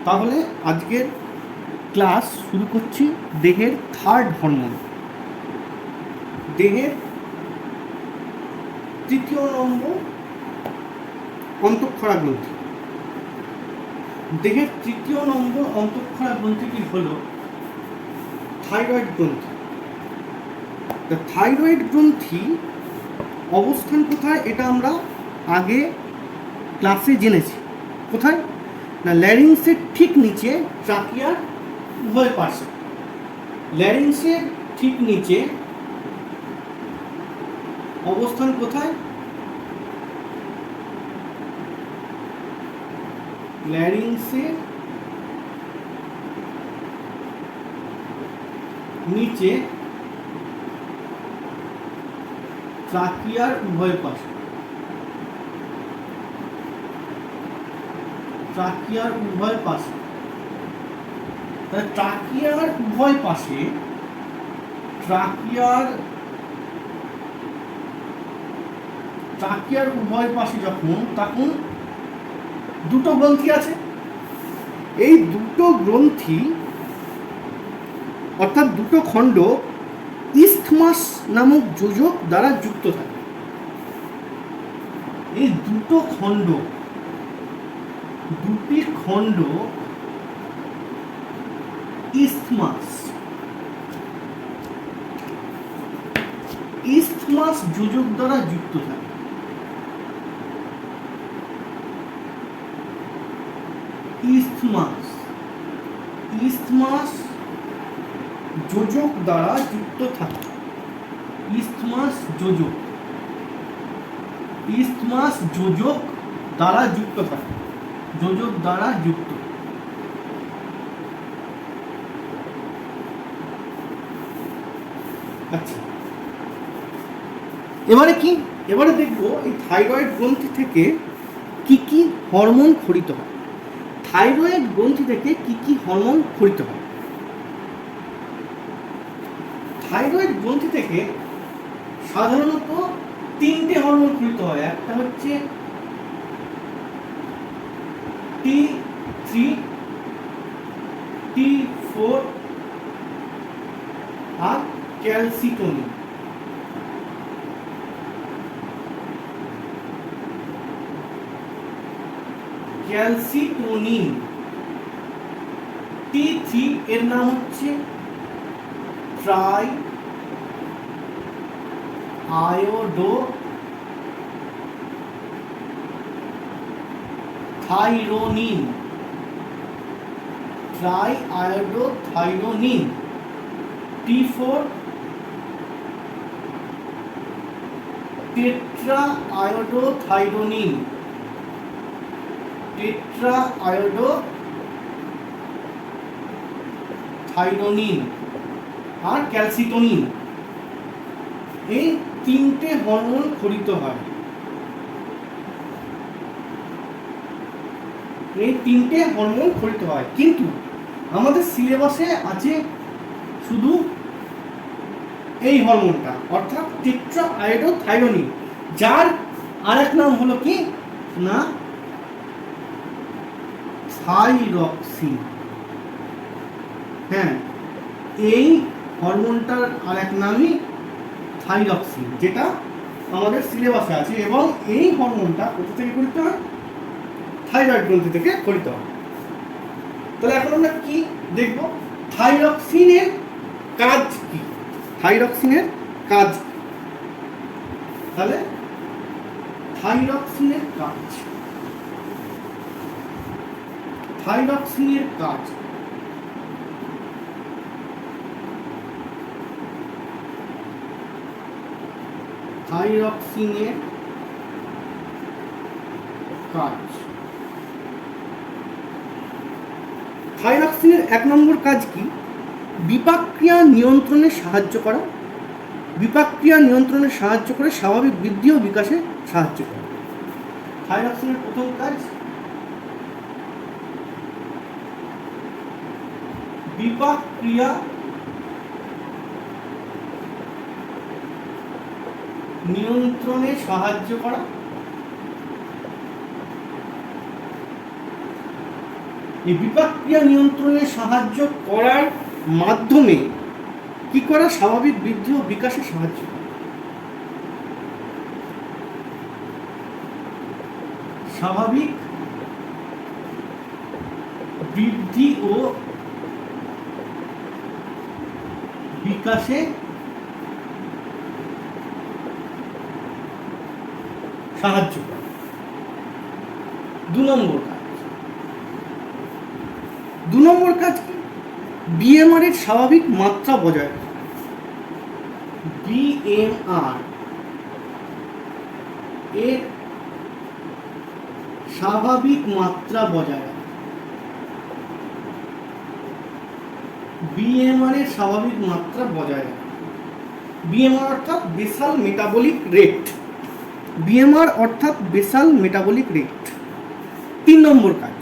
তাহলে আজকের ক্লাস শুরু করছি দেহের থার্ড হরমোন, দেহের তৃতীয় নম্বর অন্তঃক্ষরা গ্রন্থি। দেহের তৃতীয় নম্বর অন্তঃক্ষরা গ্রন্থিটি হল থাইরয়েড গ্রন্থি। থাইরয়েড গ্রন্থি অবস্থান কোথায় এটা আমরা আগে ক্লাসে জেনেছি। কোথায় না, ল্যারিংসের ঠিক নিচে, ট্রাকিয়ার উভয় পাশে। ল্যারিংসের ঠিক নিচে অবস্থান কোথায়? ল্যারিংসের নিচে, ট্রাকিয়ার উভয় পাশে। ট্রাকিয়ার উভয় পাশে, ট্রাকিয়ার উভয় পাশে, ট্রাকিয়ার উভয় পাশে তখন দুটো গ্রন্থি আছে। এই দুটো গ্রন্থি অর্থাৎ দুটো খণ্ড ইসথমাস নামক যোজক দ্বারা যুক্ত থাকে। এই দুটি খণ্ড ইসথমাস যোজক দ্বারা যুক্ত থাকে। ইসথমাস যোজক দ্বারা যুক্ত থাকে। ইসথমাস যোজক দ্বারা যুক্ত থাকে। যোজক দ্বারা যুক্ত। আচ্ছা, এবারে দেখবো এই থাইরয়েড গ্রন্থি থেকে কি কি হরমোন খরিত হয়। থাইরয়েড গ্রন্থি থেকে কি কি হরমোন খরিত হয়? থাইরয়েড গ্রন্থি থেকে সাধারণত তিনটে হরমোন খরিত হয়। একটা হচ্ছে T3, T4 আর ক্যালসিটোনিন। T3 এর নাম হচ্ছে triiodothyronine. T4 tetraiodothyronine. আর ক্যালসিটোনিন। এই তিনটে হরমোন খরিত হয়। কিন্তু আমাদের সিলেবাসে আছে শুধু এই হরমোনটা, অর্থাৎ টেট্রা আয়োডোথাইরোনিন, যার আরেক নাম হলো কি না থাইরক্সিন। হ্যাঁ, এই হরমোনটার আরেক নামই থাইরক্সিন, যেটা আমাদের সিলেবাসে আছে। এবং এই হরমোনটা কোথা থেকে খরিত হয়? থাইরয়েড গ্রন্থি থেকে খরিত হয়। তাহলে এখন আমরা কি দেখব? থাইরক্সিনের কাজ কি? তাহলে থাইরক্সিনের কাজ থাইরক্সিনের কাজ থাইরক্সিনের এক নম্বর কাজ কি? বিপাকক্রিয়া নিয়ন্ত্রণে সাহায্য করা। স্বাভাবিক বৃদ্ধি ও বিকাশে সাহায্য করে। থাইরক্সিনের প্রথম কাজ বিপাকক্রিয়া নিয়ন্ত্রণে সাহায্য করা। এই বিপাক ক্রিয়া নিয়ন্ত্রণে সাহায্য করার মাধ্যমে কি করা? স্বাভাবিক বৃদ্ধি ও বিকাশে সাহায্য করে। স্বাভাবিক বৃদ্ধি ও বিকাশে সাহায্য করে। 2 নম্বর কাজ। 2 নম্বর কাজ কি? বিএমআর এর স্বাভাবিক মাত্রা বজায় রাখা। বিএমআর এর স্বাভাবিক মাত্রা বজায় রাখা। বিএমআর এর স্বাভাবিক মাত্রা বজায় রাখা। বিএমআর অর্থাৎ বেসাল মেটাবলিক রেট। বিএমআর অর্থাৎ বেসাল মেটাবলিক রেট। 3 নম্বর কাজ,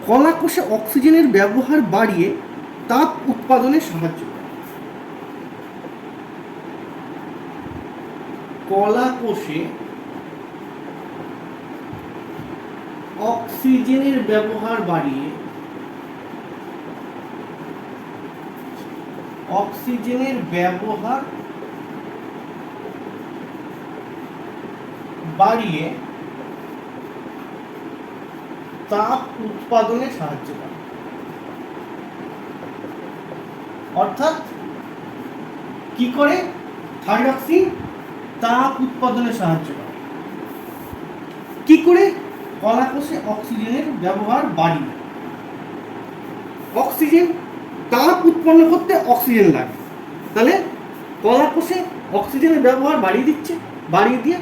কলাকোষে অক্সিজেনের ব্যবহার বাড়িয়ে তাপ উৎপাদনে সাহায্য করে। কলাকোষে অক্সিজেনের ব্যবহার বাড়িয়ে তাপ উৎপাদনে সাহায্য করে। অর্থাৎ কি করে? থাইরক্সিন তাপ উৎপাদনে সাহায্য করে। কি করে? কলাকোষে অক্সিজেনের ব্যবহার বাড়িয়ে। অক্সিজেন তাপ উৎপন্ন করতে অক্সিজেন লাগে, তাহলে কলাকোষে অক্সিজেনের ব্যবহার বাড়িয়ে দিচ্ছে, বাড়িয়ে দিয়ে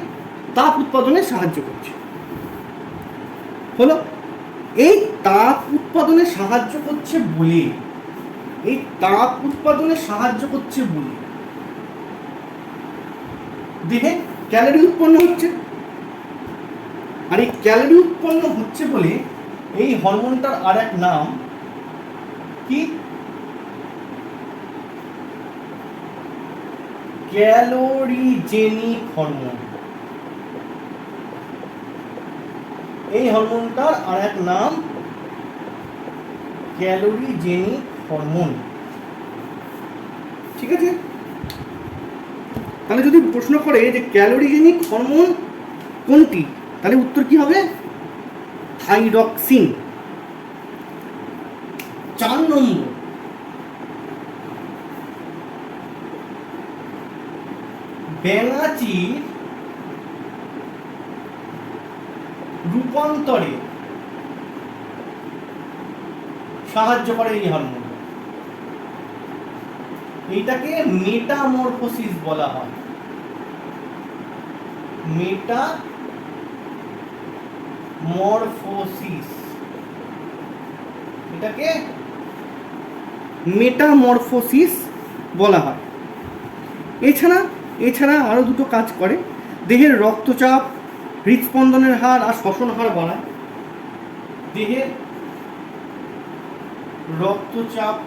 তাপ উৎপাদনে সাহায্য করছে। হলো, এই তাপ উৎপাদনে সাহায্য করছে বলে দেহে ক্যালোরি উৎপন্ন হচ্ছে। আর এই ক্যালোরি উৎপন্ন হচ্ছে বলে এই হরমোনটার আর এক নাম কি? Calorigenic hormone. এই হরমোনটার আর এক নাম ক্যালোরিজেনিক হরমোন। ঠিক আছে? তাহলে যদি প্রশ্ন করে যে ক্যালোরিজেনিক হরমোন কোনটি, তাহলে উত্তর কি হবে? থাইরক্সিন। 4 নম্বর, ব্যাঙাচির রূপান্তরে সাহায্য করে এই হরমোন। এইটাকে মেটামরফোসিস বলা হয়। এটাকে মেটামরফোসিস বলা হয়। এছাড়া আরো দুটো কাজ করে। দেহের রক্তচাপ, হৃদস্পন্দনের হার আর শ্বসন হার বাড়ায়। দেহের রক্তচাপ,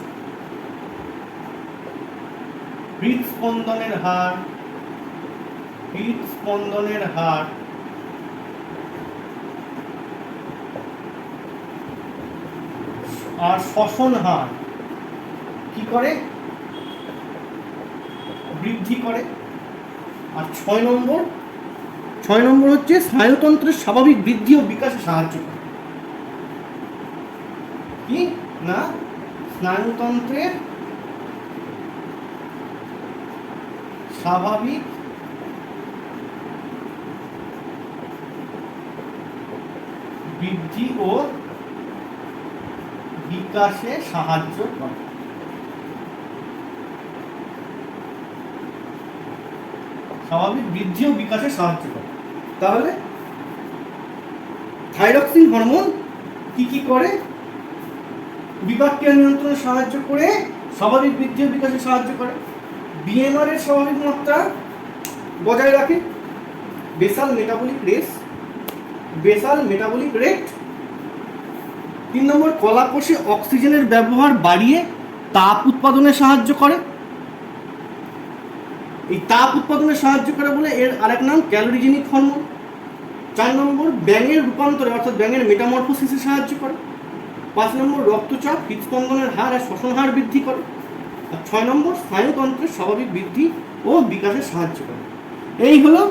হৃদস্পন্দনের হার আর শ্বসন হার কি করে? বৃদ্ধি করে। আর 6 নম্বর হচ্ছে স্নায়ুতন্ত্রের স্বাভাবিক বৃদ্ধি ও বিকাশে সাহায্য করে। কি না? স্নায়ুতন্ত্রের স্বাভাবিক বৃদ্ধি ও বিকাশে সাহায্য করে। স্বাভাবিক বৃদ্ধি ও বিকাশে সাহায্য করে। তাহলে থাইরক্সিন হরমোন কি করে? বিপাক ক্রিয়া নিয়ন্ত্রণে সাহায্য করে, স্বাভাবিক বৃদ্ধি ও বিকাশে সাহায্য করে, বিএমআর এর স্বাভাবিক মাত্রা বজায় রাখে, বেসাল মেটাবলিক রেট। 3 নম্বর, কলাকোষে অক্সিজেনের ব্যবহার বাড়িয়ে তাপ উৎপাদনে সাহায্য করে। এই তাপ উৎপাদনে সাহায্য করে বলে এর আরেক নাম ক্যালোরিজেনিক হরমোন। 4 নম্বর, ব্যাঙের রূপান্তরে অর্থাৎ ব্যাঙের মেটামরফোসিসে সাহায্য করে। 5 নম্বর রক্তচাপ, হৃদস্পন্দনের হার আর শ্বসন হার বৃদ্ধি করে। আর 6 নম্বর স্নায়ুতন্ত্রের স্বাভাবিক বৃদ্ধি ও বিকাশে সাহায্য করে। এই হলো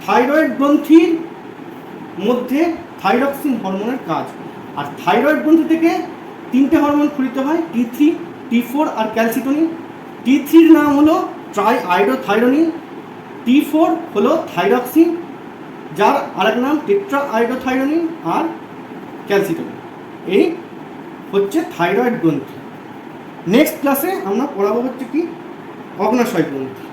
থাইরয়েড গ্রন্থির মধ্যে থাইরক্সিন হরমোনের কাজ। আর থাইরয়েড গ্রন্থি থেকে 3টে হরমোন ক্ষরিত হয়, T3, T4 আর ক্যালসিটোনিন। T3-র নাম হলো ট্রাই আয়োডোথাইরোনিন, T4 হলো থাইরক্সিন, যার আরেক নাম টেট্রা আয়োডোথাইরোনিন আর ক্যালসিটোনিন। এই হচ্ছে থাইরয়েড গ্রন্থি। নেক্সট ক্লাসে আমরা পড়াবো হচ্ছে কি অগ্নাশয় গ্রন্থি।